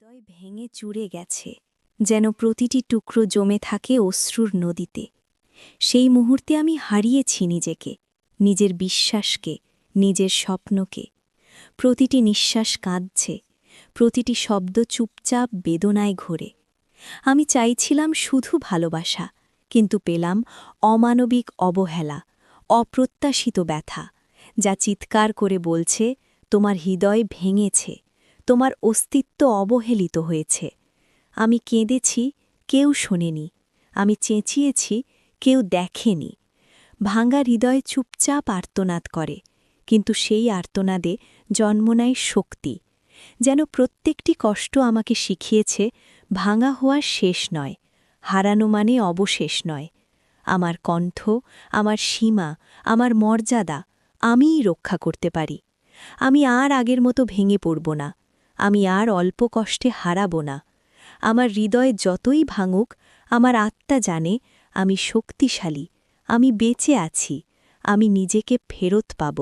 হৃদয় ভেঙে চুরে গেছে, যেন প্রতিটি টুকরো জমে থাকে অশ্রুর নদীতে। সেই মুহূর্তে আমি হারিয়েছি নিজেকে, নিজের বিশ্বাসকে, নিজের স্বপ্নকে। প্রতিটি নিঃশ্বাস কাঁদছে, প্রতিটি শব্দ চুপচাপ বেদনায় ঘোরে। আমি চাইছিলাম শুধু ভালোবাসা, কিন্তু পেলাম অমানবিক অবহেলা, অপ্রত্যাশিত ব্যথা, যা চিৎকার করে বলছে তোমার হৃদয় ভেঙেছে, তোমার অস্তিত্ব অবহেলিত হয়েছে। আমি কেঁদেছি, কেউ শোনেনি। আমি চেঁচিয়েছি, কেউ দেখেনি। ভাঙা হৃদয় চুপচাপ আর্তনাদ করে, কিন্তু সেই আর্তনাদে জন্ম নেয় শক্তি। যেন প্রত্যেকটি কষ্ট আমাকে শিখিয়েছে ভাঙা হওয়া শেষ নয়, হারানো মানে অবশেষ নয়। আমার কণ্ঠ, আমার সীমা, আমার মর্যাদা আমিই রক্ষা করতে পারি। আমি আর আগের মতো ভেঙে পড়ব না, আমি আর অল্প কষ্টে হারাব না। আমার হৃদয় যতই ভাঙুক, আমার আত্মা জানে আমি শক্তিশালী, আমি বেঁচে আছি, আমি নিজেকে ফেরত পাব।